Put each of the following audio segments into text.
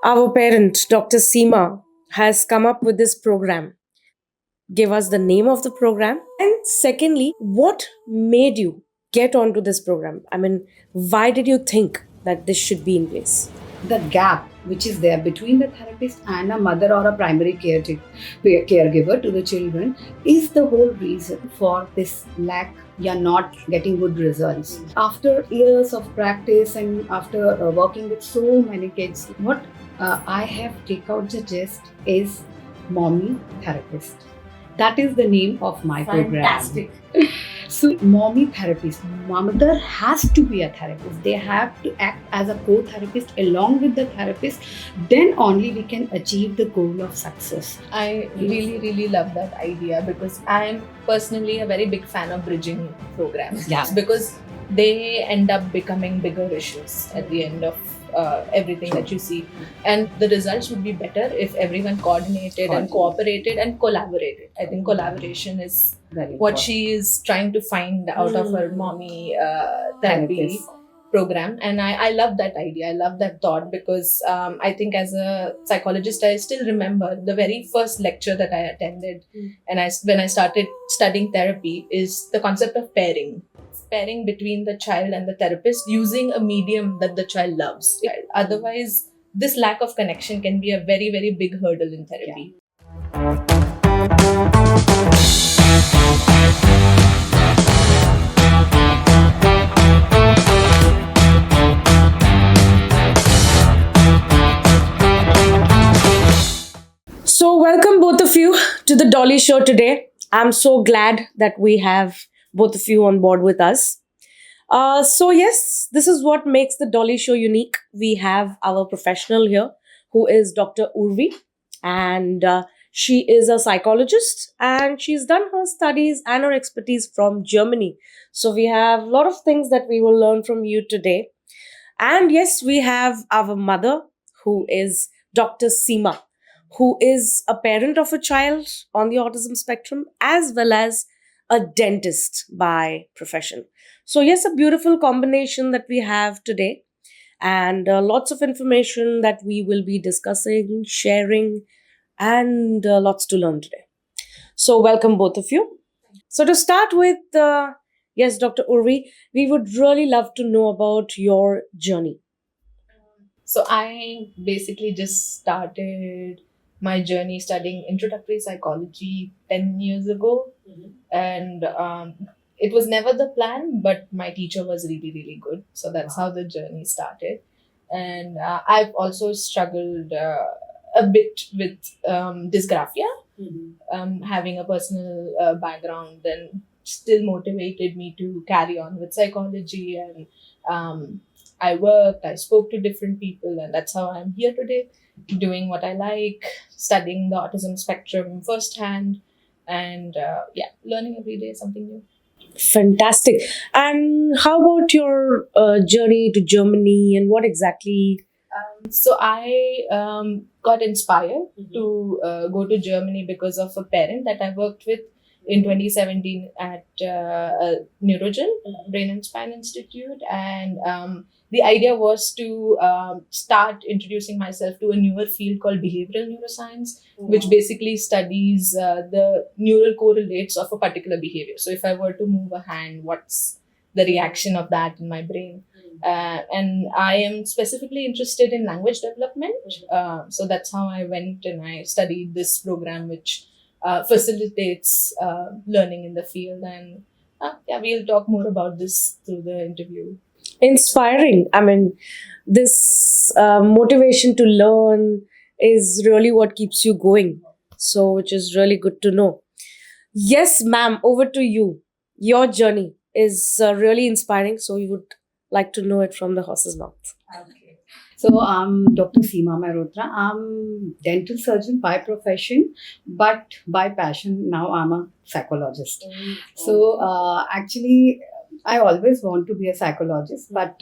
Our parent, Dr. Seema, has come up with this program. Give us the name of the program. And secondly, what made you get onto this program? I mean, why did you think that this should be in place? The gap which is there between the therapist and a mother or a primary caregiver to the children is the whole reason for this lack. You're not getting good results. After years of practice and after working with so many kids, what I have take out the gist is mommy therapist. That is the name of my Fantastic. program. So, mommy therapist, mother has to be a therapist. They have to act as a co-therapist along with the therapist. Then only we can achieve the goal of success. I really love that idea because I am personally a very big fan of bridging programs. Yeah. Because they end up becoming bigger issues at the end of everything that you see. And the results would be better if everyone coordinated and cooperated and collaborated. I think collaboration is Very what important. she is trying to find out of her mommy therapy Therapist. program. And I love that idea. I love that thought because I think as a psychologist, I still remember the very first lecture that I attended and when I started studying therapy is the concept of pairing between the child and the therapist using a medium that the child loves. Otherwise, this lack of connection can be a very big hurdle in therapy. So, welcome both of you to the Dolly Show today. I'm so glad that we have both of you on board with us. Yes, this is what makes the Dolly Show unique. We have our professional here who is Dr. Urvi, and she is a psychologist and she's done her studies and her expertise from Germany. So, we have a lot of things that we will learn from you today. And yes, we have our mother who is Dr. Seema, who is a parent of a child on the autism spectrum as well as a dentist by profession. So, yes, a beautiful combination that we have today, and lots of information that we will be discussing, sharing, and lots to learn today. So, welcome both of you. So, to start with, yes, Dr. Urvi, we would really love to know about your journey. So I basically just started my journey studying introductory psychology 10 years ago. And it was never the plan, but my teacher was really good. So that's how the journey started. And I've also struggled a bit with dysgraphia. Having a personal background then still motivated me to carry on with psychology. And I worked, I spoke to different people, and that's how I'm here today, doing what I like, studying the autism spectrum firsthand, and learning every day something new. Fantastic. And how about your journey to Germany and what exactly? So I got inspired to go to Germany because of a parent that I worked with in 2017 at Neurogen, Brain and Spine Institute. And the idea was to start introducing myself to a newer field called behavioral neuroscience, which basically studies the neural correlates of a particular behavior. So if I were to move a hand, what's the reaction of that in my brain? And I am specifically interested in language development. So that's how I went and I studied this program, which facilitates learning in the field. And we'll talk more about this through the interview. Inspiring. I mean, this motivation to learn is really what keeps you going. So, which is really good to know. Yes, ma'am, over to you. Your journey is really inspiring. So, we would like to know it from the horse's mouth. Okay. So I'm Dr. Seema Mehrotra. I'm dental surgeon by profession, but by passion now I'm a psychologist. So actually, I always want to be a psychologist, but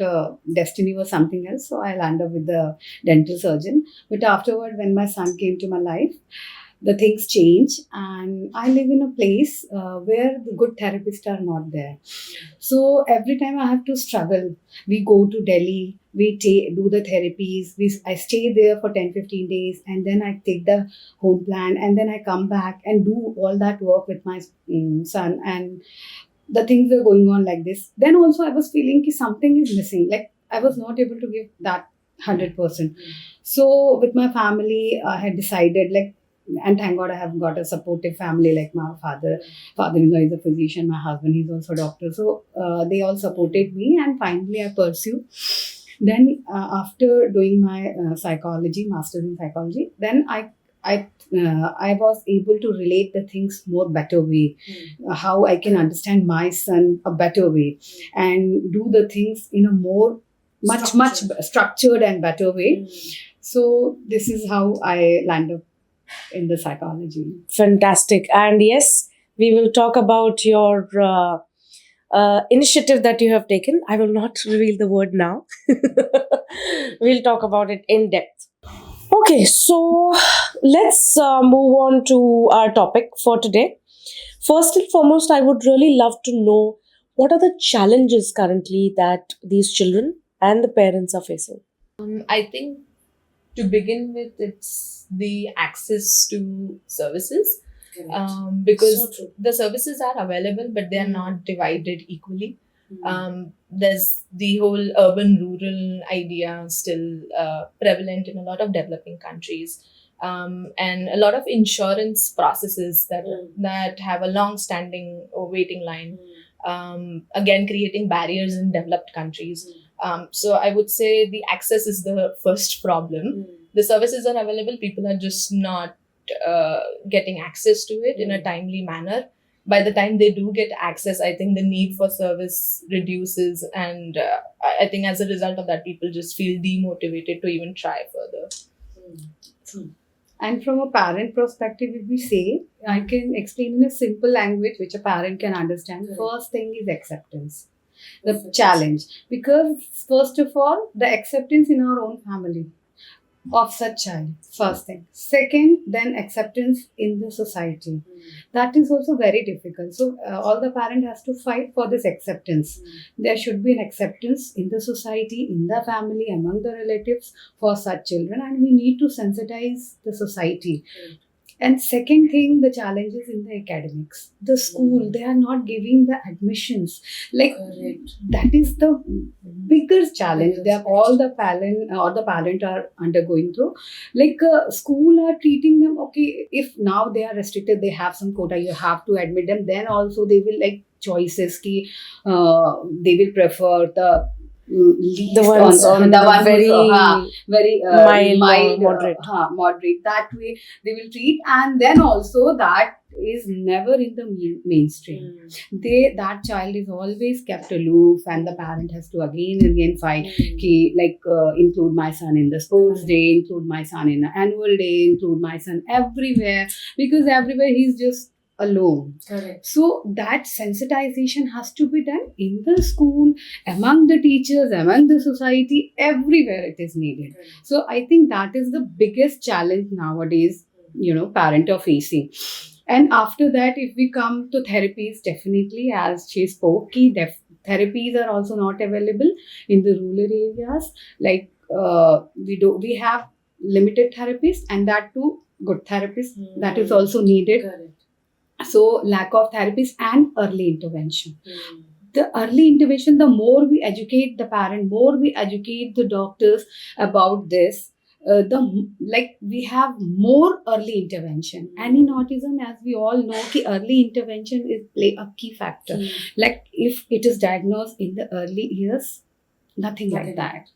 destiny was something else. So I landed up with the dental surgeon. But afterward, when my son came to my life, the things change, and I live in a place where the good therapists are not there. So every time I have to struggle. We go to Delhi, we do the therapies, I stay there for 10-15 days, and then I take the home plan, and then I come back and do all that work with my son, and the things were going on like this. Then also I was feeling that something is missing, like I was not able to give that 100%. So with my family, I had decided, like, and thank God I have got a supportive family, like my father-in-law is a physician, my husband, he's also a doctor. So they all supported me, and finally I pursued. Then after doing my psychology, master's in psychology, then I was able to relate the things more better way, how I can understand my son a better way, and do the things in a more much structured and better way. So this is how I land up in the psychology. Fantastic. And yes, we will talk about your initiative that you have taken. I will not reveal the word now. We'll talk about it in depth. Okay, so let's move on to our topic for today. First and foremost, I would really love to know what are the challenges currently that these children and the parents are facing. I think to begin with, it's the access to services. Because the services are available, but they are not divided equally. There's the whole urban rural idea still prevalent in a lot of developing countries, and a lot of insurance processes that have a long standing waiting line, again creating barriers in developed countries. So I would say the access is the first problem. The services are available, people are just not getting access to it in a timely manner. By the time they do get access, I think the need for service reduces, and I think as a result of that, people just feel demotivated to even try further. And from a parent perspective, if we say, I can explain in a simple language which a parent can understand. First thing is acceptance, the challenge, because first of all, the acceptance in our own family of such child, first thing. Second, then acceptance in the society. That is also very difficult. So all the parent has to fight for this acceptance. There should be an acceptance in the society, in the family, among the relatives for such children, and we need to sensitize the society. And second thing, the challenges in the academics. The school, they are not giving the admissions. Like, that is the biggest challenge. They are all the parent are undergoing through. Like, school are treating them, okay, if now they are restricted, they have some quota, you have to admit them. Then also they will like choices ki, they will prefer the least The ones on the one very mild, moderate. Moderate. That way they will treat, and then also that is never in the mainstream. That child is always kept aloof, and the parent has to again and again fight. Include my son in the sports day, include my son in the annual day, include my son everywhere, because everywhere he's just alone. Correct. So that sensitization has to be done in the school, among the teachers, among the society, everywhere it is needed. So I think that is the biggest challenge nowadays, parents are facing. And after that, if we come to therapies, definitely, as she spoke, therapies are also not available in the rural areas. Like we have limited therapists, and that too good therapists. That is also needed. Correct. So lack of therapists and early intervention. The early intervention, the more we educate the parent, more we educate the doctors about this, we have more early intervention. And in autism, as we all know, early intervention is play a key factor. Like if it is diagnosed in the early years, nothing like that.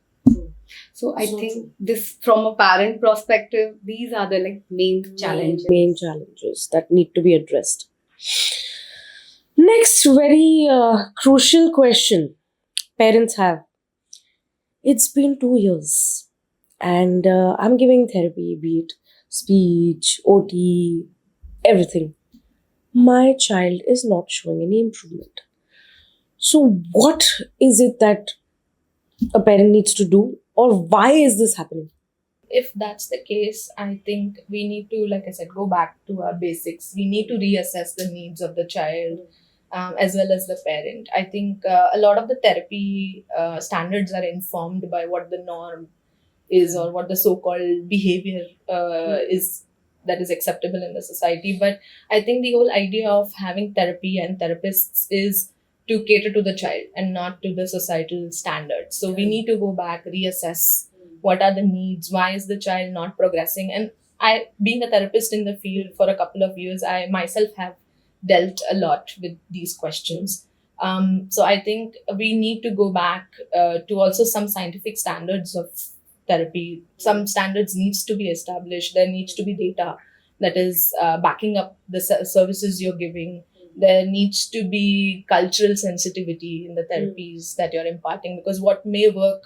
So I think this, from a parent perspective, these are the main challenges that need to be addressed. Next, very crucial question parents have. It's been 2 years, and I'm giving therapy, be it speech, OT, everything. My child is not showing any improvement. So, what is it that a parent needs to do, or why is this happening? if that's the case, I think we need to, like I said, go back to our basics. We need to reassess the needs of the child, as well as the parent. I think a lot of the therapy standards are informed by what the norm is, or what the so-called behavior is that is acceptable in the society. But I think the whole idea of having therapy and therapists is to cater to the child and not to the societal standards. So we need to go back, reassess what are the needs, why is the child not progressing. And I, being a therapist in the field for a couple of years, I myself have dealt a lot with these questions. So I think we need to go back to also some scientific standards of therapy. Some standards needs to be established. There needs to be data that is backing up the services you're giving. There needs to be cultural sensitivity in the therapies that you're imparting, because what may work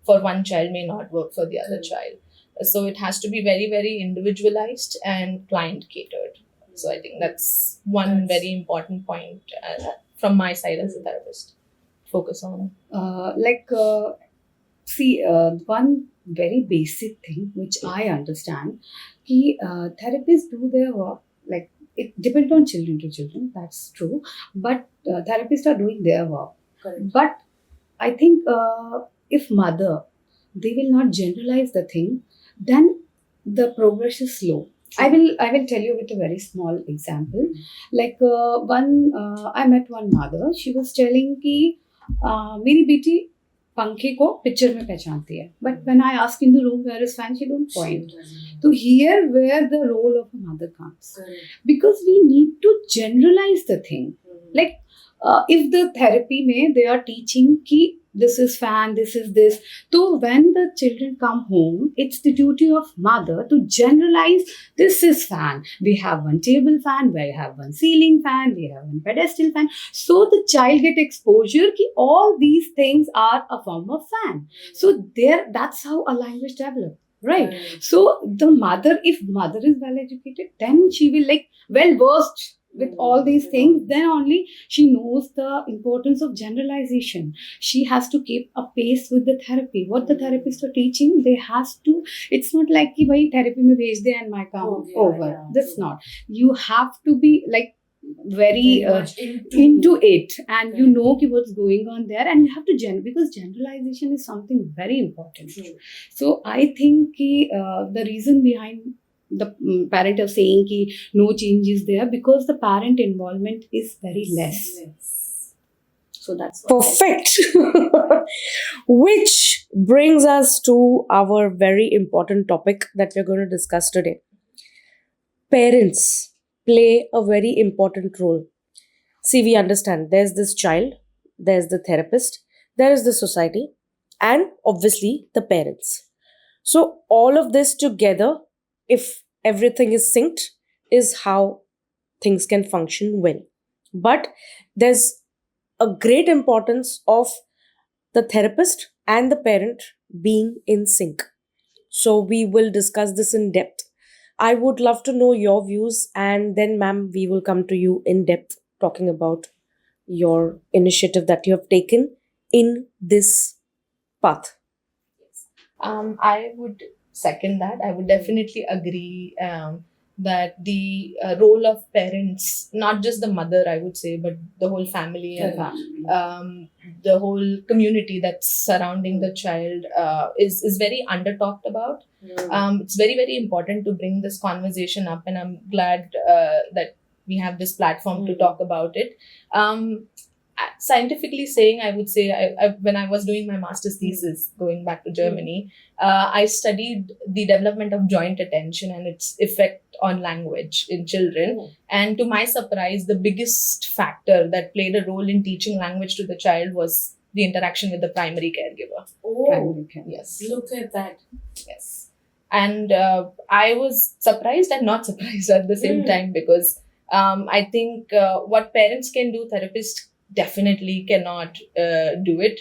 for one child may not work for the other child. So it has to be very, very individualized and client catered. So I think that's one very important point from my side as a therapist. Focus on. One very basic thing which I understand, therapists do their work, like it depends on children to children, that's true, but therapists are doing their work. Correct. But I think if mother, they will not generalize the thing, then the progress is slow. I will tell you with a very small example. Like I met one mother. She was telling कि मेरी बेटी पंखे को picture में पहचानती है. But when I ask in the room where is fan, she don't point. So here where the role of a mother comes, because we need to generalize the thing. Like if the therapy mein they are teaching ki this is fan, this is this. So when the children come home, it's the duty of mother to generalize this is fan. We have one table fan, we have one ceiling fan, we have one pedestal fan. So the child get exposure ki all these things are a form of fan. So that's how a language develops. Right. So the mother, if mother is well educated, then she will like well versed with all these things, then only she knows the importance of generalization. She has to keep a pace with the therapy. What the therapists are teaching, they has to, it's not like ki bhai therapy mein bhej de and my come over. Yeah. That's not. You have to be like very much into it, and you know ki what's going on there, and you have to because generalization is something very important. So I think ki, the reason behind the parent of saying ki no change is there, because the parent involvement is very less. So that's what Perfect. Which brings us to our very important topic that we're going to discuss today. Parents play a very important role. See, we understand there's this child, there's the therapist, there is the society, and obviously the parents. So, all of this together, if everything is synced, is how things can function well. But there's a great importance of the therapist and the parent being in sync. So, we will discuss this in depth. I would love to know your views, and then, ma'am, we will come to you in depth talking about your initiative that you have taken in this path. I would second that. I would definitely agree that the role of parents, not just the mother, I would say, but the whole family and the whole community that's surrounding the child is very under talked about. It's very, very important to bring this conversation up, and I'm glad that we have this platform to talk about it. Scientifically saying, I would say, I when I was doing my master's thesis, going back to Germany, I studied the development of joint attention and its effect on language in children. And to my surprise, the biggest factor that played a role in teaching language to the child was the interaction with the primary caregiver. Yes. Look at that. Yes. And I was surprised and not surprised at the same time, because I think what parents can do, therapists definitely cannot do it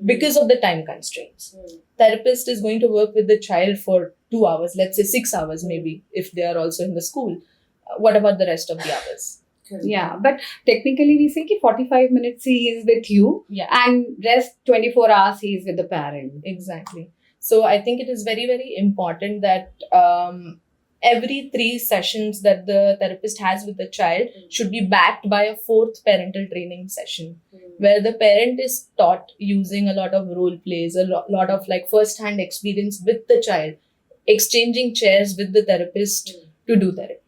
because of the time constraints. Therapist is going to work with the child for 2 hours, let's say 6 hours maybe, if they are also in the school. What about the rest of the hours? Yeah, but technically we say ki 45 minutes he is with you, Yeah, and rest 24 hours he is with the parent. exactly. So I think it is very, very important that every 3 sessions that the therapist has with the child should be backed by a fourth parental training session, where the parent is taught using a lot of role plays, lot of like first hand experience with the child, exchanging chairs with the therapist to do therapy.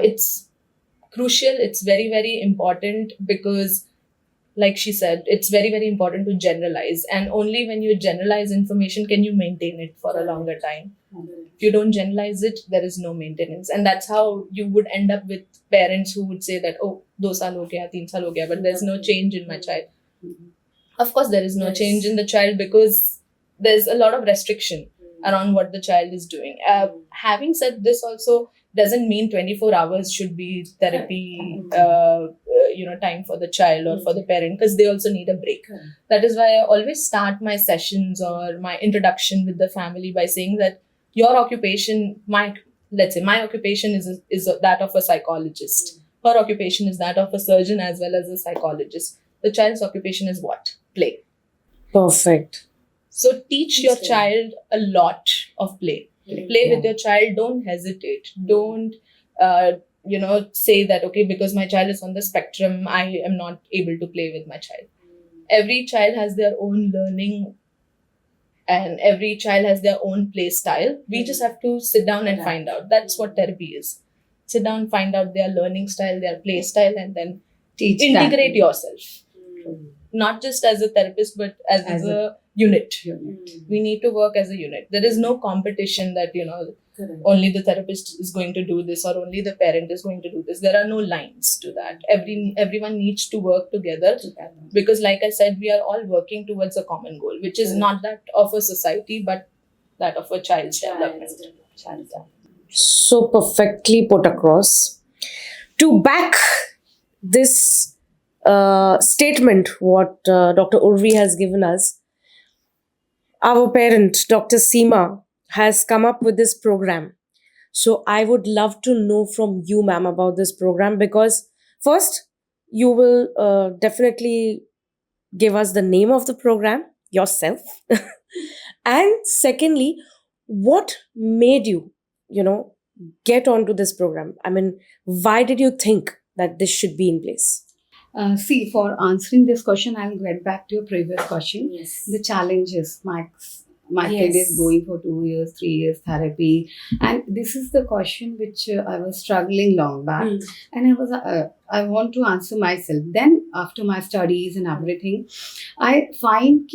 It's crucial. It's very, very important because, like she said, it's very, very important to generalize. And only when you generalize information can you maintain it for a longer time. If you don't generalize it, there is no maintenance. And that's how you would end up with parents who would say that, oh, 2 saal ho gaya, 3 saal ho gaya, but there's no change in my child. Of course, there is no change in the child because there's a lot of restriction around what the child is doing. Having said this, also doesn't mean 24 hours should be therapy, time for the child or for the parent, because they also need a break. That is why I always start my sessions or my introduction with the family by saying that your occupation, let's say my occupation is that of a psychologist. Her occupation is that of a surgeon as well as a psychologist. The child's occupation is what? Play. Perfect. So teach your child a lot of play. Play with your child. Don't hesitate. Don't, say that, okay, because my child is on the spectrum, I am not able to play with my child. Every child has their own learning and every child has their own play style. We just have to sit down and find out. That's what therapy is. Sit down, find out their learning style, their play style, and then integrate yourself. Not just as a therapist, but as a unit. We need to work as a unit. There is no competition that, only the therapist is going to do this or only the parent is going to do this. There are no lines to that. Everyone needs to work together because, like I said, we are all working towards a common goal, which is not that of a society, but that of a child's development. So perfectly put across. To back this statement, what Dr. Urvi has given us, our parent, Dr. Seema, has come up with this program. So I would love to know from you, ma'am, about this program, because first, you will definitely give us the name of the program yourself. And secondly, what made you, get onto this program? I mean, why did you think that this should be in place? For answering this question, I'll get back to your previous question. Yes. The challenges. My kid is going for 2 years, 3 years therapy, and this is the question which I was struggling long back, and I want to answer myself. Then after my studies and everything, I find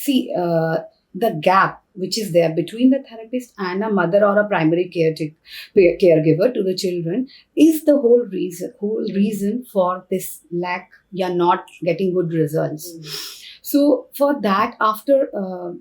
the gap which is there between the therapist and a mother or a primary caregiver to the children is the whole reason for this lack. You're not getting good results. So for that, after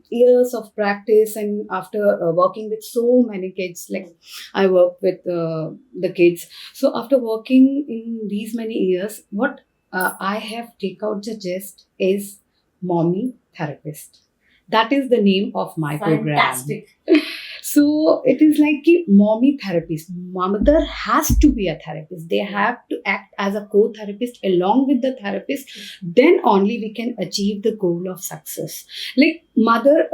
years of practice and after working with so many kids, like I work with the kids. So after working in these many years, what I have take out the gist is mommy therapist. That is the name of my Fantastic. program. So it is like a mommy therapist. Mother has to be a therapist. They have to act as a co-therapist along with the therapist. Then only we can achieve the goal of success. Like mother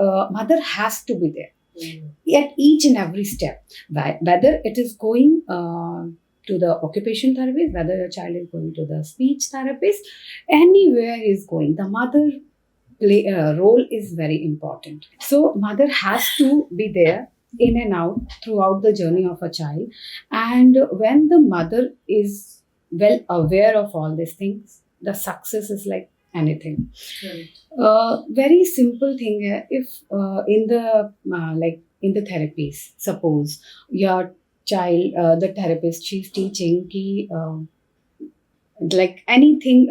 has to be there at each and every step. Whether it is going to the occupation therapist, whether a child is going to the speech therapist, anywhere is going, the mother role is very important. So mother has to be there in and out throughout the journey of a child. And when the mother is well aware of all these things, the success is like anything. Very simple thing. If in the therapies, suppose your child, the therapist, she's teaching like anything.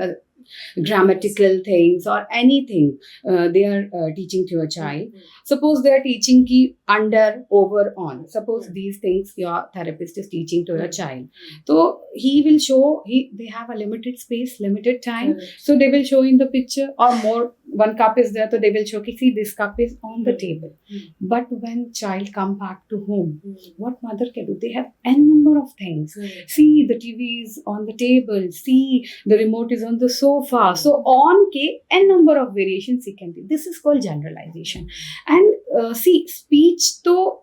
Grammatical things or anything they are teaching to a child. Suppose they are teaching ki under, over, on. Suppose these things your therapist is teaching to a child. So he will show, they have a limited space, limited time. So they will show in the picture or one cup is there, so they will show, see, this cup is on the table. Mm. But when child come back to home, what mother can do? They have n number of things. See, the TV is on the table. See, the remote is on the sofa. So on ke n number of variations he can do. This is called generalization. And see, speech to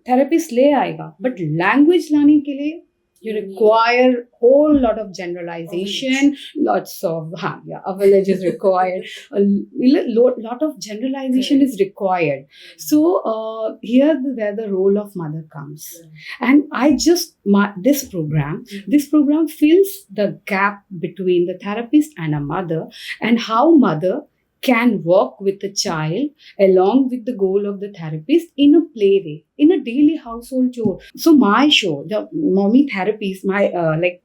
therapist ले आएगा, but language लाने के लिए you require whole lot of generalization, lots of a village is required, lot of generalization is required. So here where the role of mother comes, and this program fills the gap between the therapist and a mother, and how mother can work with the child along with the goal of the therapist in a play way, in a daily household chore. So my show, the Mommy Therapies,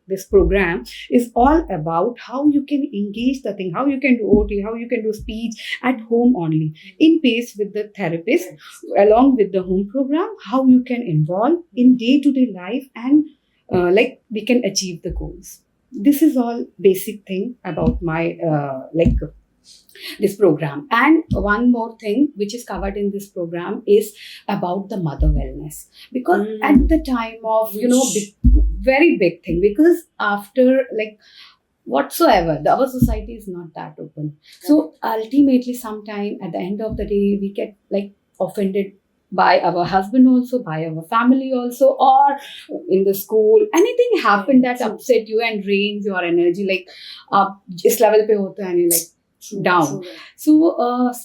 this program is all about how you can engage the thing, how you can do OT, how you can do speech at home only, in pace with the therapist, along with the home program, how you can involve in day-to-day life, and we can achieve the goals. This is all basic thing about my this program. And one more thing which is covered in this program is about the mother wellness, because at the time of very big thing, because after whatsoever, our society is not that open. So ultimately sometime at the end of the day we get offended by our husband also, by our family also, or in the school, anything happened that upset you and drains your energy, is level pe hota hai, and you're down. So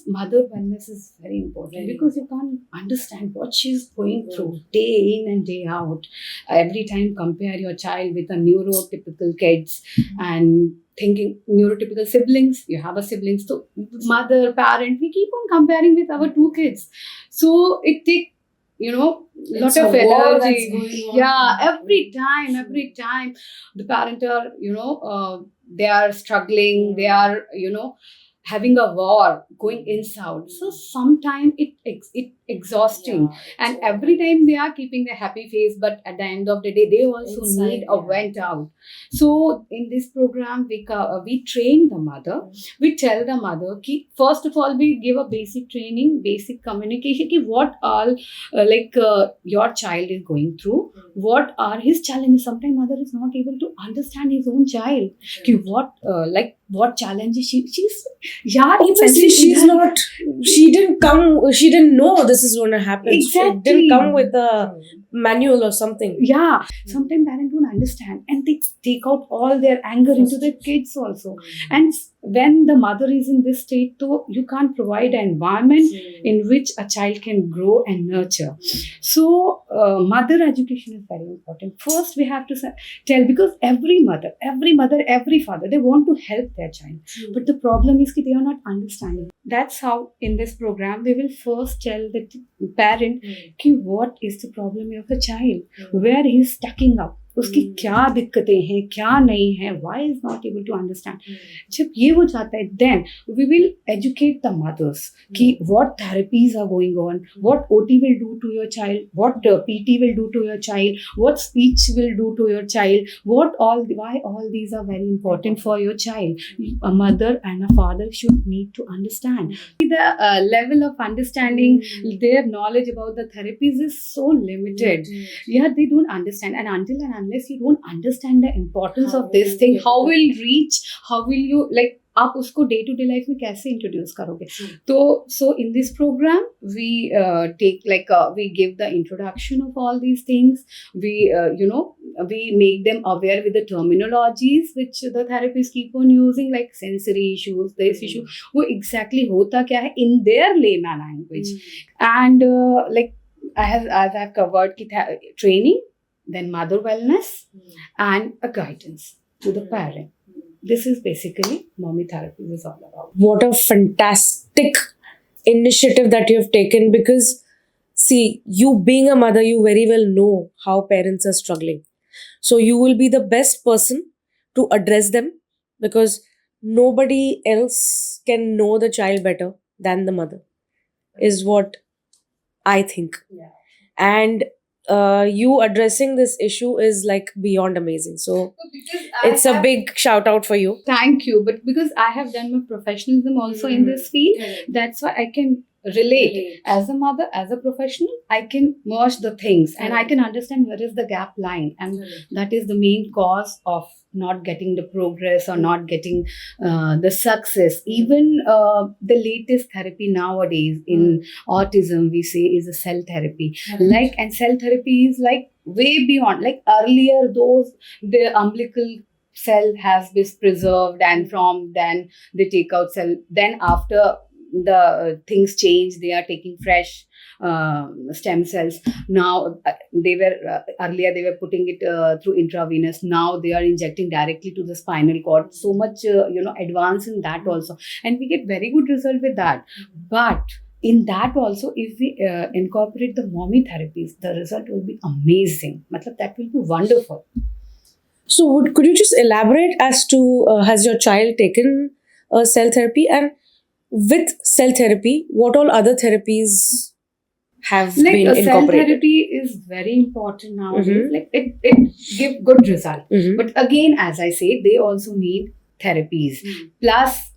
mother wellness is very important, because you can't understand what she's going through day in and day out. Every time compare your child with a neurotypical kids, and thinking neurotypical siblings, you have a sibling, so mother, parent, we keep on comparing with our two kids. So it takes lot of energy. Yeah, every time the parent are they are struggling, they are having a war going inside. So sometimes it exhausting, and every time they are keeping a happy face, but at the end of the day they also need a vent out. So in this program we train the mother. We tell the mother ki, first of all we give a basic training, basic communication ki what all your child is going through, what are his challenges. Sometimes mother is not able to understand his own child ki what challenges she's obviously she didn't know this is going to happen. Exactly. It didn't come with a manual or something. Yeah, sometimes parents don't understand, and they take out all their anger into the kids also. And when the mother is in this state, though, you can't provide an environment in which a child can grow and nurture. So mother education is very important. First we have to tell, because every mother, every father, they want to help their child, but the problem is that they are not understanding. That's how in this program we will first tell the parent ki what is the problem of a child, where he is stacking up, उसकी क्या दिक्कतें हैं, क्या नहीं है, why is not able to understand. जब ये हो जाता है, then we will educate the mothers कि what therapies are going on, what OT will do to your child, what PT will do to your child, what speech will do to your child, why all these are very important for your child. A mother and a father should need to understand. The level of understanding, their knowledge about the therapies is so limited. Yeah, they don't understand, and until and unless you don't understand the importance of this thing, how will you आप उसको day to day life में कैसे introduce करोगे. तो so in this program we take we give the introduction of all these things. We make them aware with the terminologies which the therapists keep on using, like sensory issues, this issue, वो exactly होता क्या है in their layman language. And I have covered training, then mother wellness, and a guidance to the parent. This is basically Mommy Therapy is all about. What a fantastic initiative that you have taken, because see, you being a mother, you very well know how parents are struggling. So you will be the best person to address them, because nobody else can know the child better than the mother, is what I think. Yeah. And you addressing this issue is like beyond amazing. So it's a big shout out for you. Thank you. But because I have done my professionalism also in this field, that's why I can relate. As a mother, as a professional, I can merge the things and I can understand where is the gap lying. And that is the main cause of not getting the progress or not getting the success. Even the latest therapy nowadays in autism, we say is a cell therapy. Like, and cell therapy is like way beyond, like earlier those, the umbilical cell has been preserved and from then they take out cell, then after the things change, they are taking fresh stem cells. Now they were earlier they were putting it through intravenous, now they are injecting directly to the spinal cord. So much advance in that also, and we get very good result with that. But in that also, if we incorporate the mommy therapies, the result will be amazing. Matlab, that will be wonderful. So could you just elaborate as to has your child taken cell therapy, and with cell therapy, what all other therapies have Like been cell incorporated? therapy is very important nowadays. Like it give good result. Mhm. But again, as I say, they also need therapies plus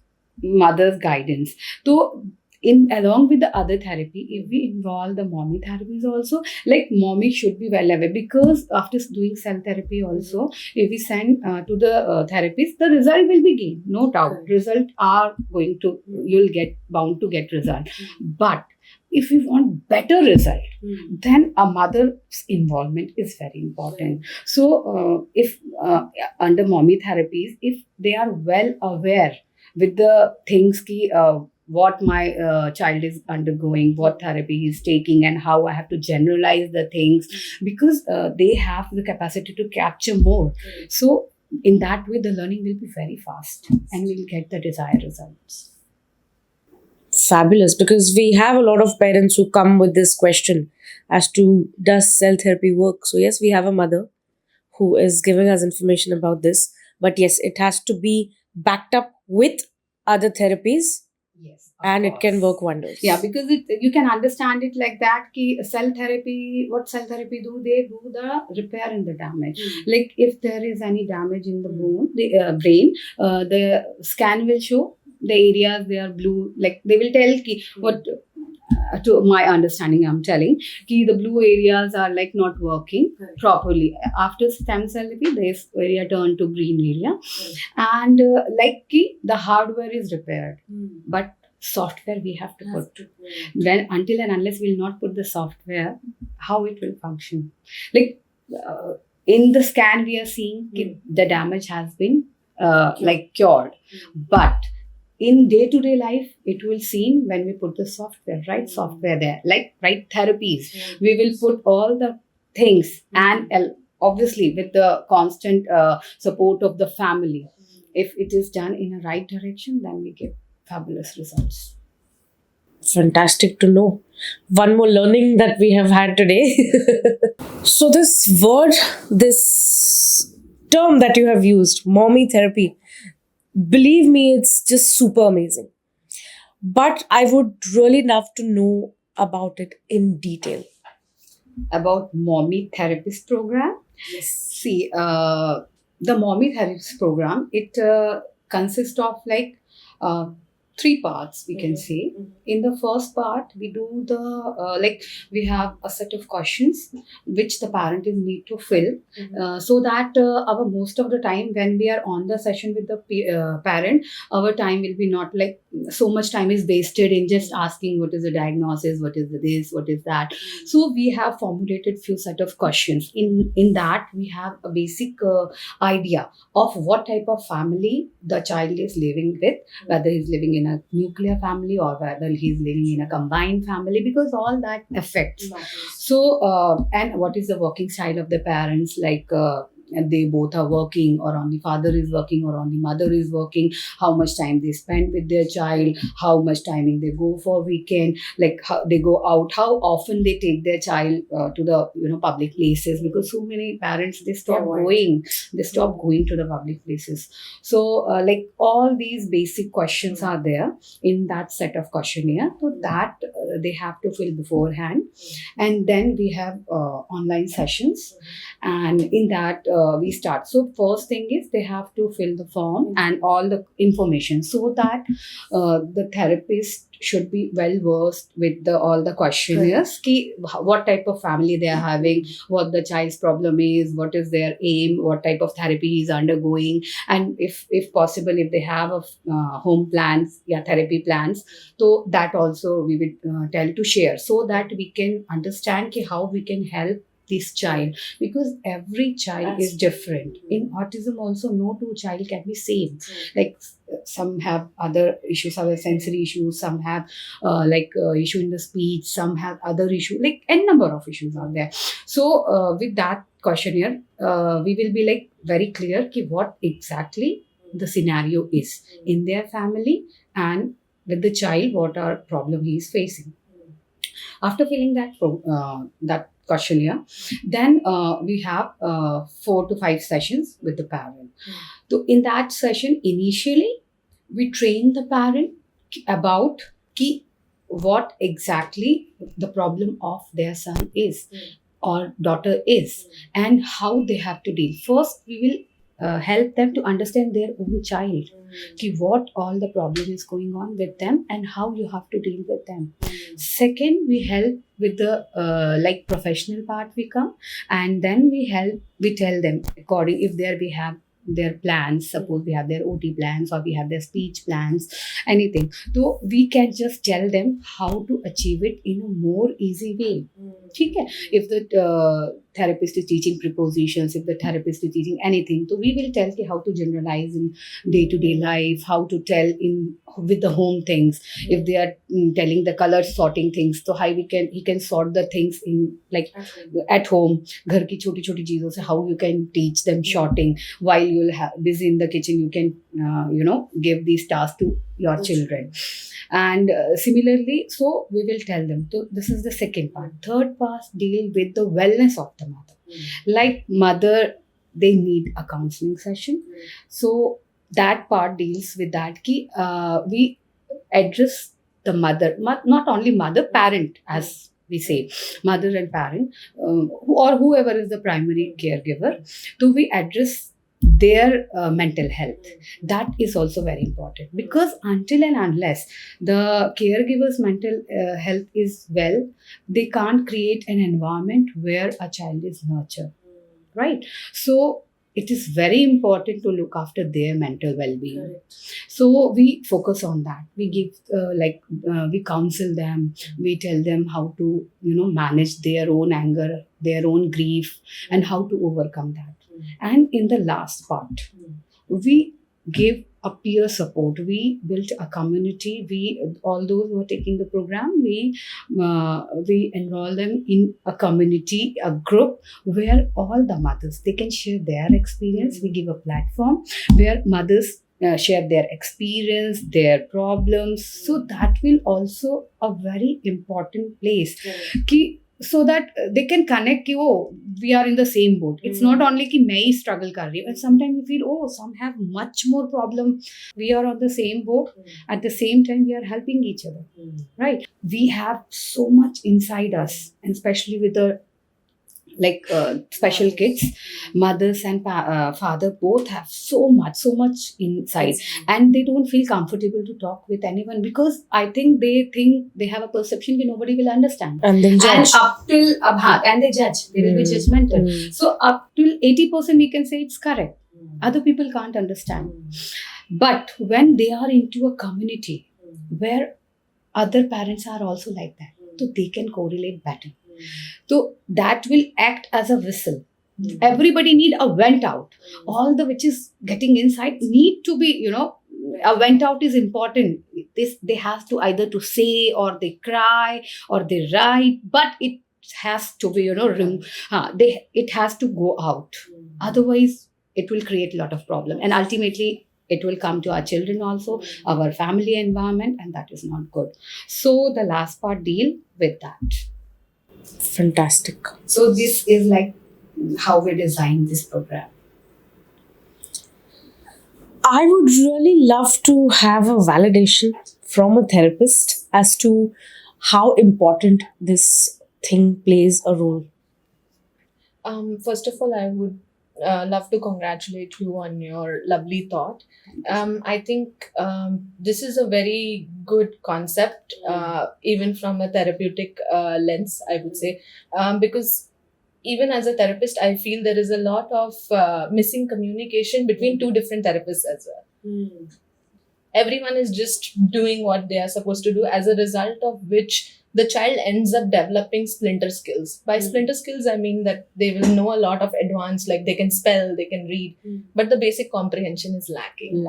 mother's guidance. So in along with the other therapy, if we involve the mommy therapies also, like mommy should be well aware, because after doing cell therapy also, if we send to the therapist, the result will be gained, no doubt. Result are going to, you'll get bound to get result. But if you want better result, then a mother's involvement is very important. So if under mommy therapies, if they are well aware with the things ki, what my child is undergoing, what therapy he is taking, and how I have to generalize the things, because they have the capacity to capture more. So in that way, the learning will be very fast and we'll get the desired results. Fabulous, because we have a lot of parents who come with this question as to does cell therapy work. So yes, we have a mother who is giving us information about this, but yes, it has to be backed up with other therapies, Yes, and it can work wonders. Yeah, because you can understand it like that. Ki cell therapy, what cell therapy do? They do the repair in the damage. Like if there is any damage in the bone, the brain, the scan will show the areas they are blue. Like they will tell ki what. To my understanding, I'm telling ki the blue areas are like not working properly. After stem cell therapy, this area turned to green area, and like ki the hardware is repaired, but software we have to put. When until and unless we'll not put the software, how it will function? Like in the scan, we are seeing ki the damage has been like cured, but in day-to-day life, it will seen when we put the software, right software there, like right therapies. We will put all the things, and obviously with the constant support of the family. If it is done in a right direction, then we get fabulous results. Fantastic to know. One more learning that we have had today. So this word, this term that you have used, mommy therapy, believe me, it's just super amazing. But I would really love to know about it in detail. About mommy therapist program. Yes. See, the mommy therapist program, it consists of like 3 parts, we can say. In the first part, we do the like we have a set of questions which the parent is need to fill, so that our most of the time when we are on the session with the parent, our time will be not like so much time is wasted in just asking what is the diagnosis, what is this, what is that. So we have formulated few set of questions. In that we have a basic idea of what type of family the child is living with, whether he's living in a nuclear family or whether he's living in a combined family, because all that affects. So and what is the working style of the parents, like they both are working, or only father is working, or only mother is working, how much time they spend with their child, how much timing they go for weekend, like how they go out, how often they take their child to the public places, because so many parents they stop Avoid. going, they stop going to the public places. So like all these basic questions are there in that set of questionnaire, so that they have to fill beforehand. And then we have online sessions, and in that we start. So first thing is they have to fill the form and all the information, so that the therapist should be well versed with all the questionnaires, ki, what type of family they are having, what the child's problem is, what is their aim, what type of therapy he is undergoing, and if possible, if they have a home plans, therapy plans, so that also we will tell to share, so that we can understand ki how we can help this child, because every child is different. In autism also, no two child can be same. Like some have other issues, other sensory issues, some have issue in the speech, some have other issue, like n number of issues are there. So with that questionnaire, we will be like very clear ki what exactly the scenario is in their family, and with the child what are problem he is facing. After filling that questionnaire, then we have 4 to 5 sessions with the parent. So in that session, initially we train the parent about what exactly the problem of their son is or daughter is, and how they have to deal. First, we will help them to understand their own child, what all the problem is going on with them and how you have to deal with them. Second, we help with the professional part we come, and then we tell them according, if there we have their plans, suppose we have their OT plans or we have their speech plans, anything, so we can just tell them how to achieve it in a more easy way. Okay? If the therapist is teaching prepositions, if the therapist is teaching anything, so we will tell how to generalize in day-to-day life, how to tell in with the home things. If they are telling the color sorting things, so how he can sort the things in like at home, घर की छोटी छोटी चीजों से, how you can teach them sorting while you'll busy in the kitchen, you can give these tasks to your children. And similarly, so we will tell them. So this is the second part. Third part deal with the wellness of the mother. Like mother, they need a counseling session. So that part deals with that ki we address the mother, not only mother, parent, as we say, mother and parent, or whoever is the primary caregiver. So we address their mental health. That is also very important, because until and unless the caregiver's mental health is well, they can't create an environment where a child is nurtured, right? So it is very important to look after their mental well-being. So we focus on that. We give we counsel them, we tell them how to manage their own anger, their own grief, and how to overcome that. And in the last part, we give a peer support. We built a community. All those who are taking the program, we enroll them in a community, a group where all the mothers, they can share their experience. We give a platform where mothers share their experience, their problems. So that will also a very important place. So that they can connect you. Oh, we are in the same boat. It's not only कि मैं ही struggle कर रही हूँ. And sometimes we feel, oh, some have much more problem. We are on the same boat. At the same time, we are helping each other, right? We have so much inside us, and especially with the special kids, mothers and father both have so much inside, and they don't feel comfortable to talk with anyone, because I think they have a perception that nobody will understand, And then judge. and up till and they judge, they will be judgmental. So up till 80% we can say it's correct, other people can't understand. But when they are into a community where other parents are also like that, so they can correlate better. So that will act as a whistle. Everybody need a vent out. All the which is getting inside need to be, a vent out is important. They have to either to say, or they cry, or they write, but it has to be, it has to go out. Otherwise, it will create a lot of problem, and ultimately it will come to our children also, our family environment, and that is not good. So the last part deal with that. Fantastic. So this is like how we design this program. I would really love to have a validation from a therapist as to how important this thing plays a role. First of all, I would love to congratulate you on your lovely thought. I think this is a very good concept, even from a therapeutic lens, I would say, because even as a therapist, I feel there is a lot of missing communication between two different therapists as well. Everyone is just doing what they are supposed to do, as a result of which the child ends up developing splinter skills. By splinter skills, I mean that they will know a lot of advanced, like they can spell, they can read, but the basic comprehension is lacking.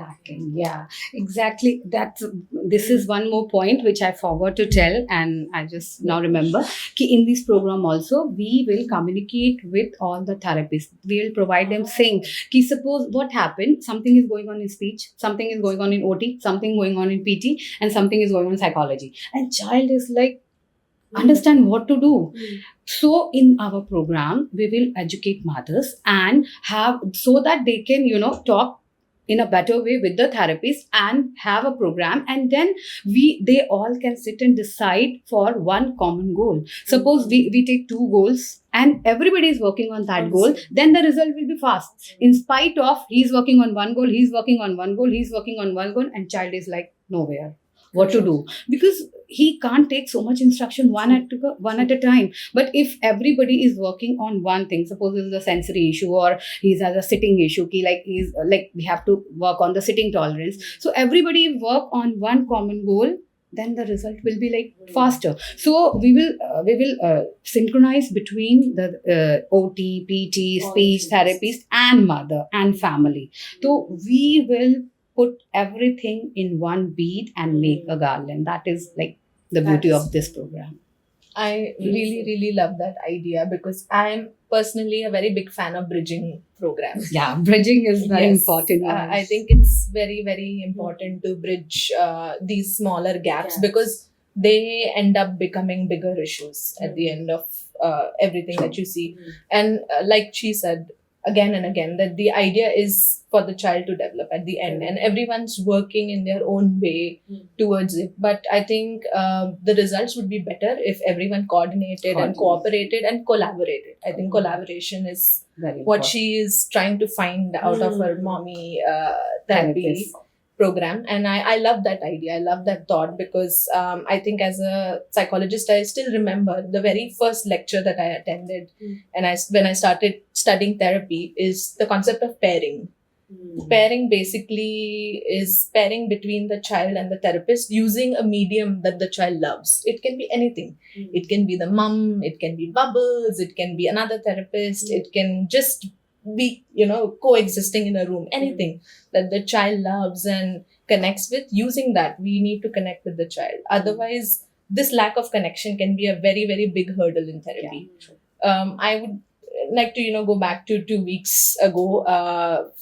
Yeah, exactly. This is one more point which I forgot to tell, and I just now remember. In this program also, we will communicate with all the therapists. We will provide them saying, suppose what happened, something is going on in speech, something is going on in OT, something going on in PT, and something is going on in psychology. And child is like, understand what to do. So in our program, we will educate mothers and have, so that they can, talk in a better way with the therapist and have a program, and then they all can sit and decide for one common goal. Suppose we take two goals and everybody is working on that goal, then the result will be fast. In spite of he's working on one goal, he's working on one goal, he's working on one goal, and child is like nowhere. What to do, because he can't take so much instruction one at a time. But if everybody is working on one thing, suppose it's a sensory issue or he has a sitting issue, we have to work on the sitting tolerance. So everybody work on one common goal, then the result will be like faster. So we will synchronize between the OT, PT, speech therapist, and mother and family. So we will put everything in one bead and make a garland. That is like the beauty of this program. I really love that idea, because I'm personally a very big fan of bridging programs. Yeah, bridging is very Yes. important. I think it's very important to bridge these smaller gaps, because they end up becoming bigger issues at the end of everything that you see. And like she said again and again, that the idea is for the child to develop at the end, and everyone's working in their own way towards it. But I think the results would be better if everyone coordinated and cooperated and collaborated. I think collaboration is Very what important. she is trying to find out of her mommy therapy Therapist. program. And I love that idea. I love that thought, because I think as a psychologist, I still remember the very first lecture that I attended, and when I started studying therapy, is the concept of pairing. Pairing basically is pairing between the child and the therapist using a medium that the child loves. It can be anything. It can be the mom, it can be Bubbles, it can be another therapist, it can just be, coexisting in a room. Anything that the child loves and connects with, using that, we need to connect with the child. Otherwise, this lack of connection can be a very big hurdle in therapy. I would like to, go back to 2 weeks ago,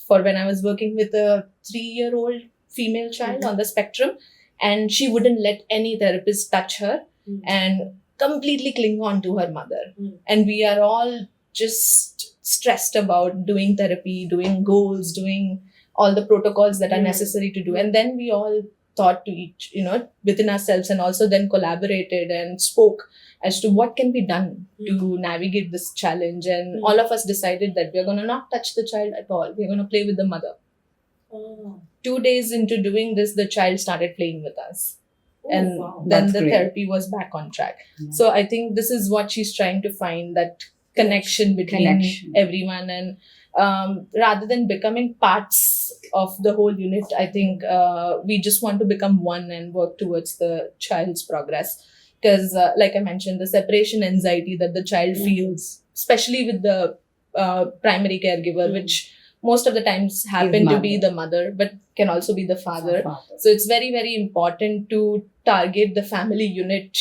for when I was working with a 3-year-old female child on the spectrum, and she wouldn't let any therapist touch her and completely cling on to her mother. And we are all just stressed about doing therapy, doing goals, doing all the protocols that are necessary to do. And then we all thought to each, within ourselves, and also then collaborated and spoke as to what can be done to navigate this challenge. And all of us decided that we're going to not touch the child at all. We're going to play with the mother. 2 days into doing this, the child started playing with us. And then That's the great. therapy was back on track. Yeah. So I think this is what she's trying to find, that connection between everyone. And rather than becoming parts of the whole unit, I think we just want to become one and work towards the child's progress. Because like I mentioned, the separation anxiety that the child feels, especially with the primary caregiver, which most of the times happen to be the mother, but can also be the father. So it's very important to target the family unit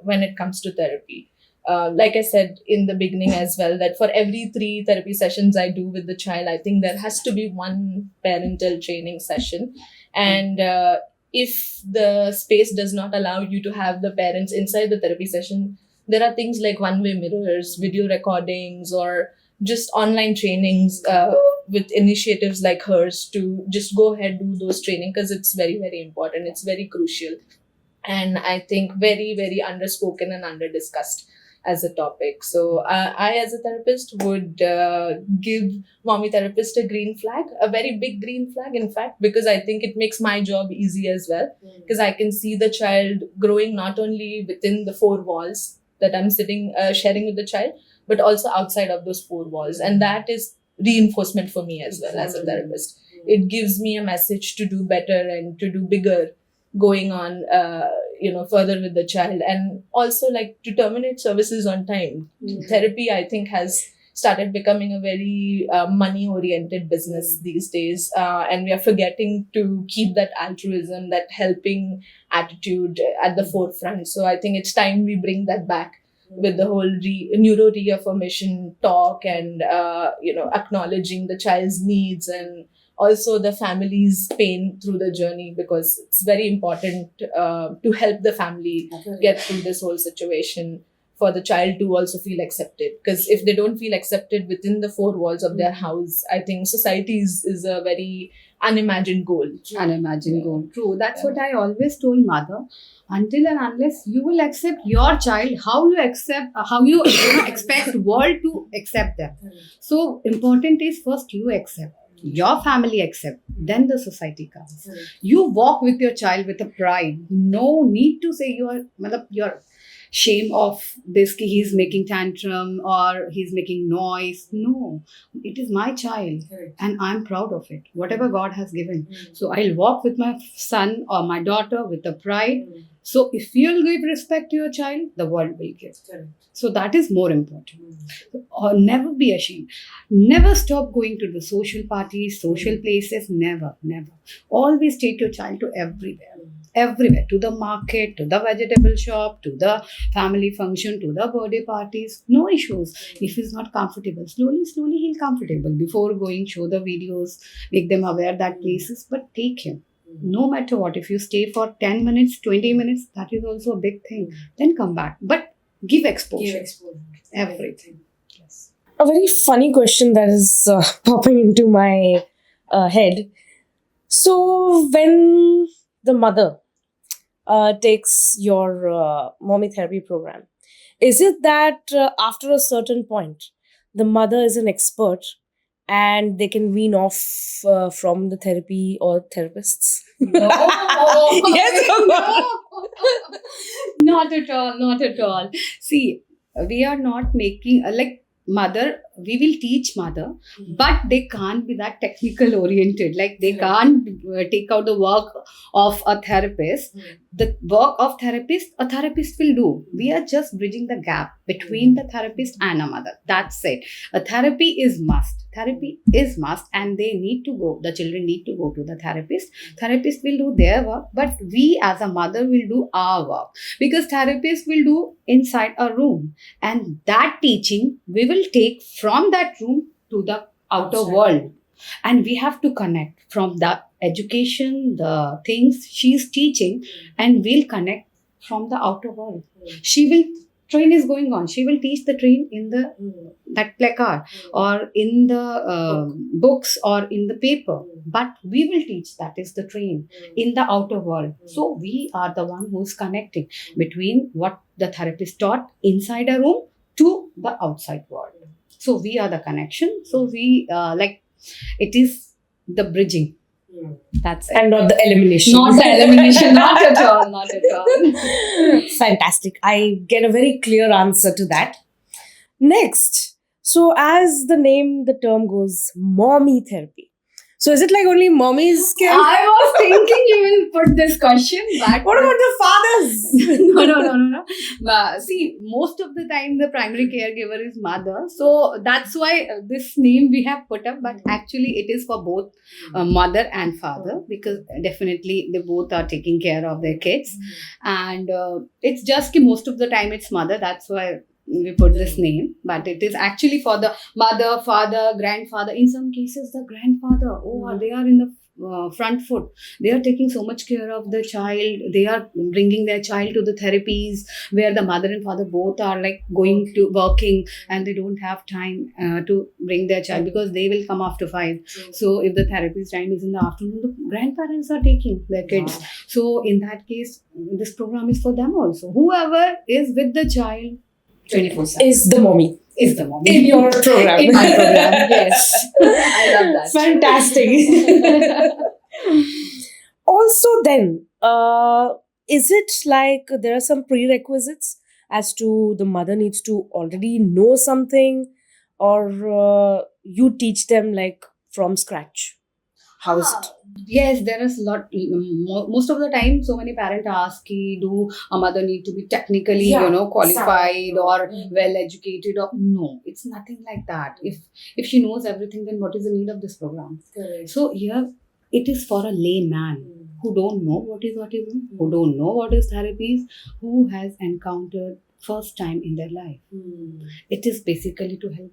when it comes to therapy. like I said in the beginning as well, that for every 3 therapy sessions I do with the child, I think there has to be one parental training session. And if the space does not allow you to have the parents inside the therapy session, there are things like one-way mirrors, video recordings, or just online trainings with initiatives like hers to just go ahead do those training, because it's very, very important. It's very crucial. And I think very, very underspoken and underdiscussed as a topic. So I, as a therapist, would give mommy therapist a green flag, a very big green flag, in fact, because I think it makes my job easy as well. Because I can see the child growing not only within the 4 walls that I'm sitting sharing with the child, but also outside of those 4 walls. And that is reinforcement for me as well as a therapist. It gives me a message to do better and to do bigger going on further with the child, and also like to terminate services on time. Therapy, I think, has started becoming a very money oriented business these days, and we are forgetting to keep that altruism, that helping attitude at the forefront. So I think it's time we bring that back with the whole neuro reaffirmation talk, and acknowledging the child's needs and also the family's pain through the journey, because it's very important to help the family get through this whole situation, for the child to also feel accepted. Because if they don't feel accepted within the 4 walls of their house, I think society is a very unimagined goal. Unimagined goal. True. That's what I always told mother. Until and unless you will accept your child, how you expect world to accept them. So important is first you accept. Your family accept, then the society comes. You walk with your child with a pride. No need to say you're shame of this, ki he's making tantrum or he's making noise. No, it is my child and I'm proud of it, whatever God has given. So I'll walk with my son or my daughter with a pride. So if you'll give respect to your child, the world will give. So that is more important. Or never be ashamed. Never stop going to the social parties, social places. Never. Always take your child to everywhere, to the market, to the vegetable shop, to the family function, to the birthday parties. No issues. If he's not comfortable, slowly he'll comfortable. Before going, show the videos, make them aware that places, but take him. No matter what, if you stay for 10 minutes, 20 minutes, that is also a big thing. Then come back. But give exposure. Everything. Yes. A very funny question that is popping into my head. So when the mother takes your mommy therapy program, is it that after a certain point, the mother is an expert and they can wean off from the therapy or therapists? No. Yes or no? Not at all. See, we are not making mother, we will teach mother, but they can't be that technical oriented. Like they can't take out the work of a therapist. The work of a therapist will do. We are just bridging the gap between the therapist and a mother. That's it. A therapy is must, and the children need to go to the therapist. Therapist will do their work, but we as a mother will do our work, because therapist will do inside a room, and that teaching we will take from that room to the outer world. And we have to connect from the education, the things she's teaching, and we'll connect from the outer world. Train is going on. She will teach the train in that placard or in the books or in the paper. But we will teach, that is the train, in the outer world. So we are the one who's connecting between what the therapist taught inside a room to the outside world. So we are the connection. So we it is the bridging. That's it. And not the elimination. Not the elimination. Not at all. Fantastic. I get a very clear answer to that. Next, so as the term goes, mommy therapy. So is it like only mommies can? I was thinking you will put this question, but What about the fathers? No. See, most of the time the primary caregiver is mother, so that's why this name we have put up. But actually, it is for both mother and father, because definitely they both are taking care of their kids, and it's just most of the time it's mother. That's why we put this name, but it is actually for the mother, father, grandfather. In some cases, the grandfather, they are in the front foot. They are taking so much care of the child. They are bringing their child to the therapies where the mother and father both are like going to working, and they don't have time to bring their child because they will come after 5. So if the therapy's time is in the afternoon, the grandparents are taking their kids. So in that case, this program is for them also. Whoever is with the child 24/7 Is the mommy is the mom. in your program? In my program, yes. I love that. Fantastic. Also, then, is it like there are some prerequisites as to the mother needs to already know something, or you teach them like from scratch? How is it? Yes, there is a lot. Most of the time, so many parents ask, "Ki, do a mother need to be technically, Yeah, qualified or Mm. well educated?" Or no, it's nothing like that. If she knows everything, then what is the need of this program? So here, it is for a layman who don't know what is autism, who don't know what is therapies, who has encountered first time in their life. It is basically to help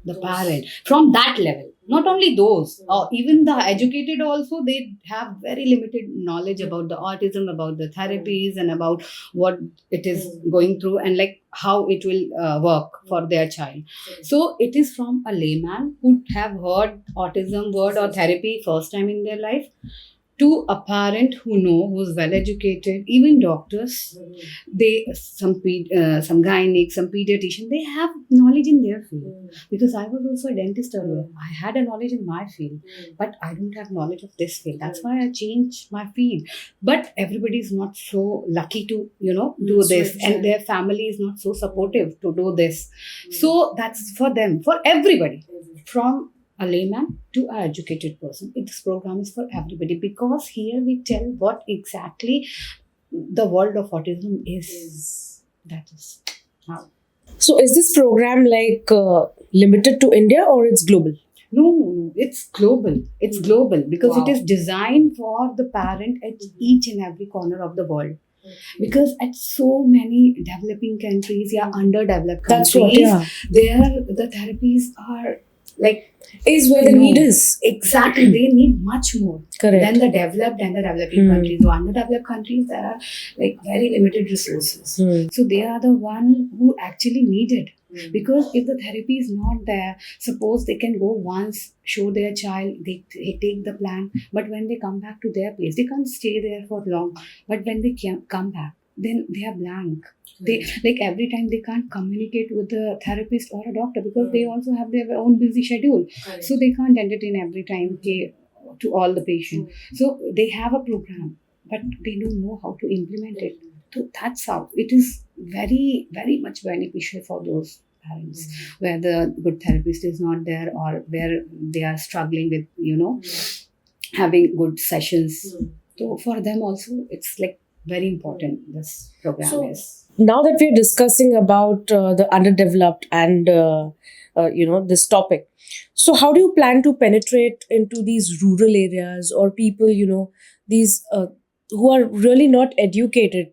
the parent from that level. Not only those, even the educated also, they have very limited knowledge about the autism, about the therapies, and about what it is going through, and like how it will work for their child. So it is from a layman who have heard autism word or therapy first time in their life, to a parent who's well educated, even doctors, some gynec, some pediatrician, they have knowledge in their field. Because I was also a dentist earlier, I had a knowledge in my field, but I don't have knowledge of this field. That's why I changed my field. But everybody is not so lucky to do this, and their family is not so supportive to do this. So that's for them, for everybody, from a layman to an educated person. This program is for everybody, because here we tell what exactly the world of autism is. That is how. So, is this program like limited to India or it's global? No, it's global. It's global because it is designed for the parent at each and every corner of the world. Because at so many developing countries, underdeveloped countries, That's what, there the therapies are like is where the need is. Exactly, they need much more Correct. than the developed and the developing countries. So underdeveloped countries, there are like very limited resources. So they are the one who actually need it. Because if the therapy is not there, suppose they can go once, show their child, they take the plan, but when they come back to their place, they can't stay there for long. But when they come back, then they are blank. They like every time they can't communicate with the therapist or a doctor, because they also have their own busy schedule. So they can't entertain every time to all the patients. So they have a program, but they don't know how to implement it. So that's how it is very, very much beneficial for those parents where the good therapist is not there, or where they are struggling with having good sessions. So for them also, it's like very important, this program is. Now that we're discussing about the underdeveloped and this topic, so how do you plan to penetrate into these rural areas, or people these who are really not educated?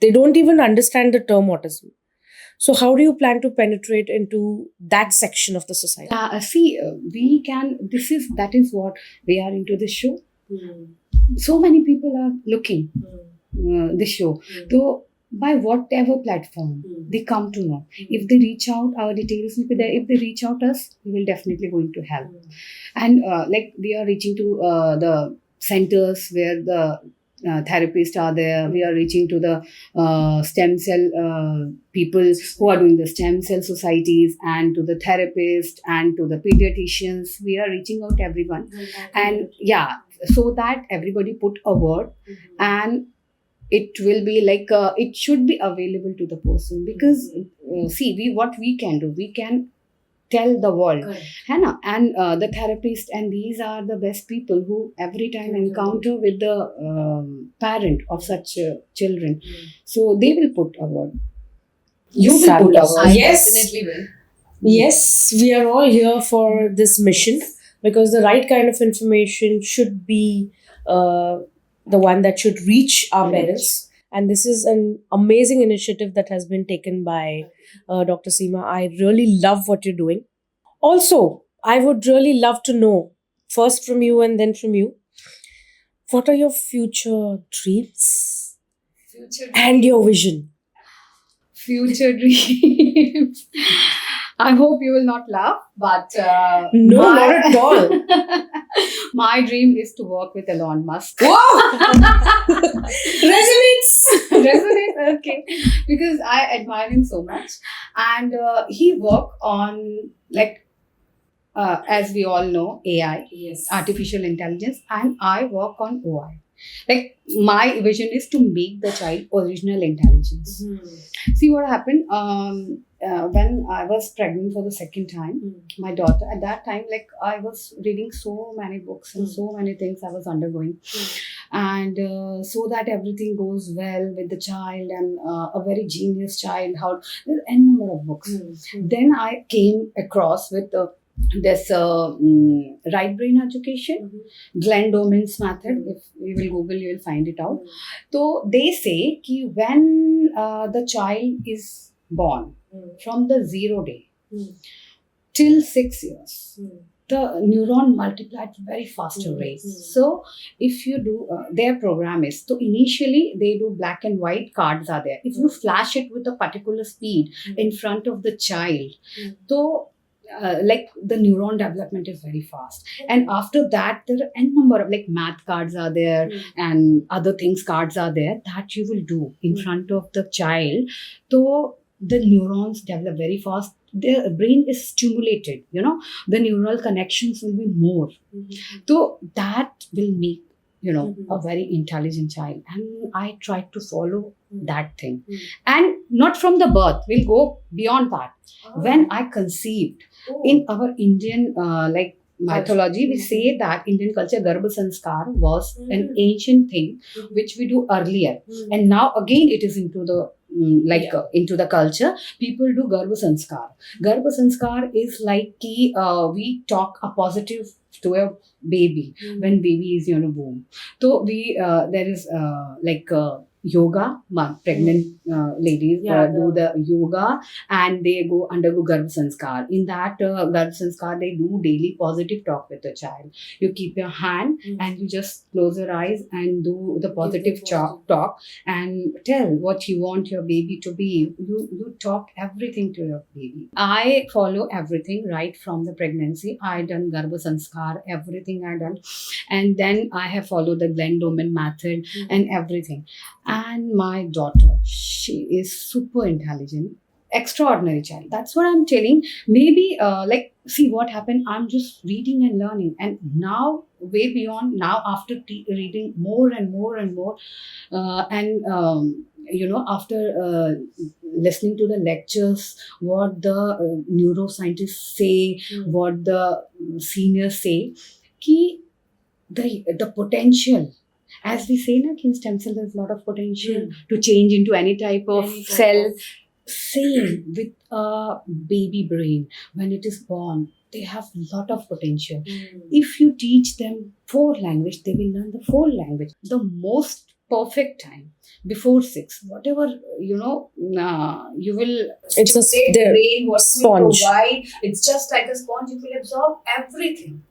They don't even understand the term autism. So how do you plan to penetrate into that section of the society? We can. That is what we are into this show. So many people are looking this show. So by whatever platform they come to know, if they reach out, our details will be there. If they reach out us, we will definitely going to help. And like we are reaching to the centers where the therapists are there. We are reaching to the stem cell people who are doing the stem cell societies, and to the therapists and to the pediatricians. We are reaching out to everyone, and so that everybody put a word, and it will be like it should be available to the person. Because what we can do, we can tell the world, and the therapist, and these are the best people who every time encounter with the parent of such children. So they will put a word. You will put a word. Yes. Definitely will. Yes, we are all here for this mission, because the right kind of information should be the one that should reach our parents, And this is an amazing initiative that has been taken by Dr. Seema. I really love what you're doing. Also, I would really love to know, first from you and then from you, what are your future dreams Future and your vision? future dreams. I hope you will not laugh, but No, not at all. My dream is to work with Elon Musk. Resonates. Resonate, okay, because I admire him so much, and he work on, like, as we all know, AI, Yes. artificial intelligence, and I work on OI. Like, my vision is to make the child original intelligence. See what happened when I was pregnant for the second time. My daughter, at that time, like, I was reading so many books and so many things I was undergoing, and so that everything goes well with the child, and a very genius child, how there's n number of books. Then I came across with this right brain education, Glenn Doman's method. If you will Google, you will find it out. So they say ki when the child is born, from the 0 day till 6 years, the neuron multiply at very faster rate. So if you do, their program is, so initially they do black and white cards are there. If you flash it with a particular speed in front of the child, so like, the neuron development is very fast. And after that, there are n number of, like, math cards are there and other things cards are there that you will do in front of the child. So the neurons develop very fast. Their brain is stimulated, the neural connections will be more. So that will make, a very intelligent child. And I try to follow that thing. And not from the birth, we'll go beyond that. When I conceived, in our Indian like mythology, we say that Indian culture, Garbha Sanskar was an ancient thing which we do earlier, and now again it is into the into the culture. People do Garbha Sanskar. Garbha Sanskar is like we talk a positive to a baby when baby is in a womb. So we there is yoga, pregnant ladies do the yoga, and they undergo Garbha Sanskar. In that Garbha Sanskar, they do daily positive talk with the child. You keep your hand and you just close your eyes and do the positive talk and tell what you want your baby to be. You talk everything to your baby. I follow everything right from the pregnancy. I done Garbha Sanskar, everything I done, and then I have followed the Glenn Doman method and everything. And my daughter, she is super intelligent, extraordinary child. That's what I'm telling. Maybe see what happened. I'm just reading and learning, and now way beyond. Now after reading more and more and more, after listening to the lectures, what the neuroscientists say, what the seniors say, the potential. As we say, in stem cell, there's a lot of potential to change into any type of cell. Same with a baby brain. When it is born, they have a lot of potential. If you teach them 4 language, they will learn the 4 language. The most perfect time before 6, whatever you will. It's a brain, what sponge. you provide. It's just like a sponge. It will absorb everything.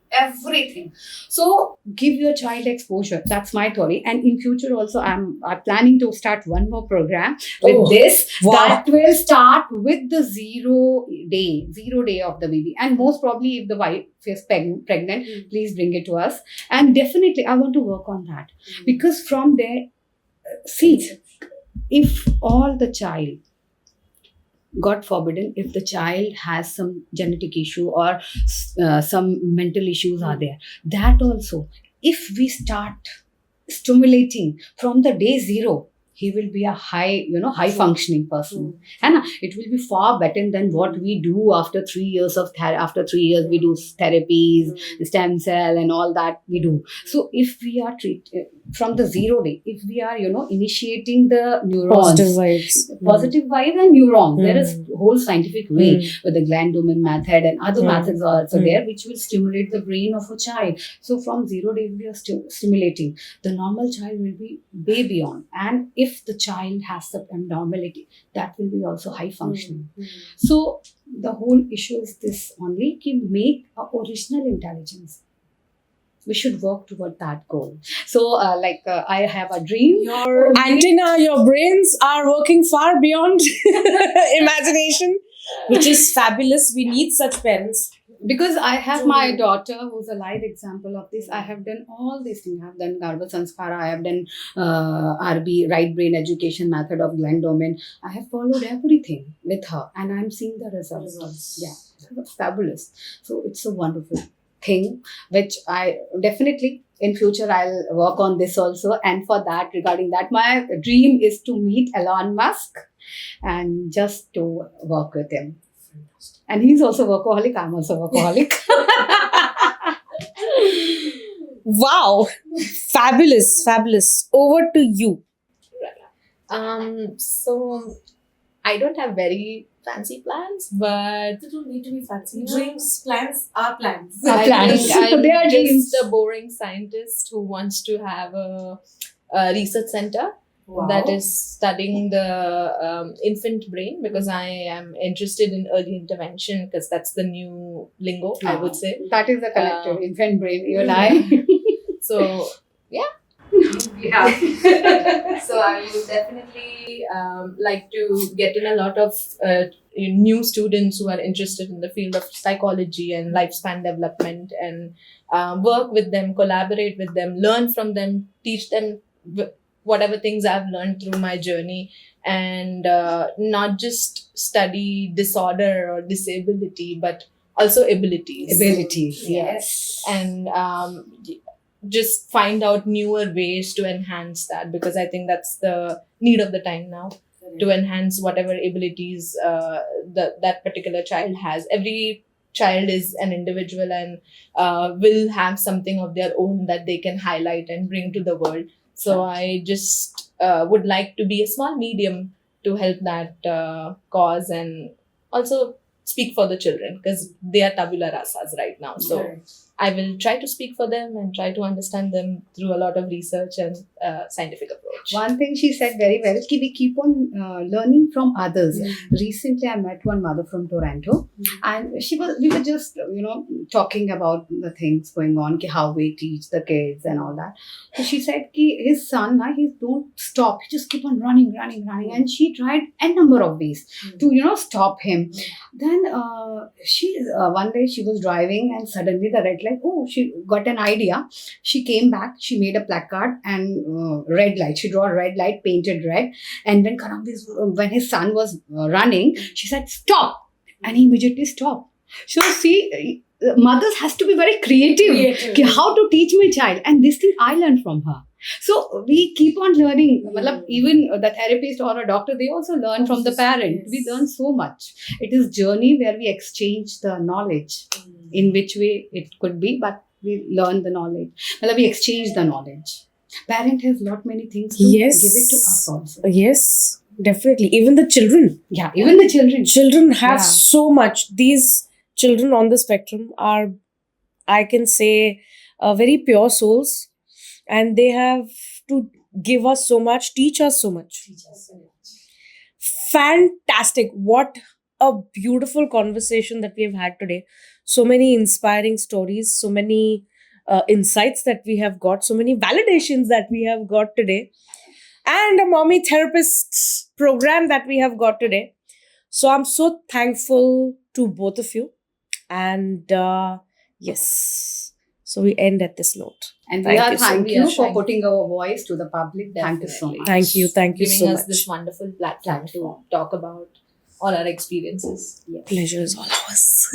So give your child exposure. That's my theory. And in future also, I'm planning to start one more program with this. Wow. That will start with the 0 day of the baby. And most probably, if the wife is pregnant, please bring it to us. And definitely, I want to work on that. Because from there, see, if all the child, God forbidden, if the child has some genetic issue or some mental issues are there, that also, if we start stimulating from the day 0, he will be a high functioning person. And it will be far better than what we do after 3 years of after 3 years we do therapies, stem cell and all that we do. So if we are from the 0 day, if we are, initiating the neurons, Positive vibes. positive vibes and neurons, there is Mm. whole scientific way Mm. with the Gland-Doman method, and other Mm. methods are also Mm. there, which will stimulate the brain of a child. So from 0 day, we are stimulating. The normal child will be way beyond. And if the child has some abnormality, that will be also high functioning. So the whole issue is this only, to make a original intelligence. We should work toward that goal. So, I have a dream. Your antenna, your brains are working far beyond imagination, which is fabulous. We need such parents. Because I have my daughter who's a live example of this. I have done all these things. I have done Garbha Sanskara, I have done RB, right brain education method of Gland-Doman. I have followed everything with her, and I'm seeing the results. Yeah, it's fabulous. So it's a wonderful thing, which I definitely in future I'll work on this also. And for that, regarding that, my dream is to meet Elon Musk and just to work with him. And he's also workaholic. I'm also workaholic. Wow. Fabulous. Fabulous. Over to you. So I don't have very fancy plans, but They don't need to be fancy. Dreams, plans are plans. Our I plans. think I'm They are dreams. just a boring scientist who wants to have a research center that is studying the infant brain, because I am interested in early intervention, because that's the new lingo, I would say. That is the collective infant brain, you and I. So yeah. So I would definitely like to get in a lot of new students who are interested in the field of psychology and lifespan development, and work with them, collaborate with them, learn from them, teach them whatever things I've learned through my journey, and not just study disorder or disability, but also abilities. Abilities, Yes. And just find out newer ways to enhance that, because I think that's the need of the time now, to enhance whatever abilities that particular child has. Every child is an individual and will have something of their own that they can highlight and bring to the world. So I just would like to be a small medium to help that cause, and also speak for the children, because they are tabula rasas right now. So I will try to speak for them and try to understand them through a lot of research and scientific approach. One thing she said very well, we keep on learning from others. Yeah. Recently, I met one mother from Toronto, and we were just, talking about the things going on, how we teach the kids and all that. So she said, his son, he don't stop. He just keep on running. And she tried a number of ways to, stop him. Then one day she was driving, and suddenly the red light, she got an idea. She came back, she made a placard and red light. She drew a red light, painted red. And then when his son was running, she said, stop. And he immediately stopped. So see, mothers has to be very creative. How to teach my child. And this thing I learned from her. So we keep on learning. Even the therapist or a doctor, they also learn from the parent. We learn so much. It is journey where we exchange the knowledge. In which way it could be, but we learn the knowledge. We exchange the knowledge. Parent has lot many things to give it to us also. Yes, definitely. Even the children. Yeah, even the children. Children have Yeah. so much. These children on the spectrum are, I can say, very pure souls. And they have to give us so much, teach us so much. Fantastic. What a beautiful conversation that we have had today. So many inspiring stories, so many insights that we have got, so many validations that we have got today, and a mommy therapist program that we have got today. So I'm so thankful to both of you. And yes, so we end at this note. And Thank we are you so thank much. you We are for thankful. putting our voice to the public. Thank you so Definitely. much. Thank you Giving so us much. this wonderful platform to talk about all our experiences. Pleasure is all ours.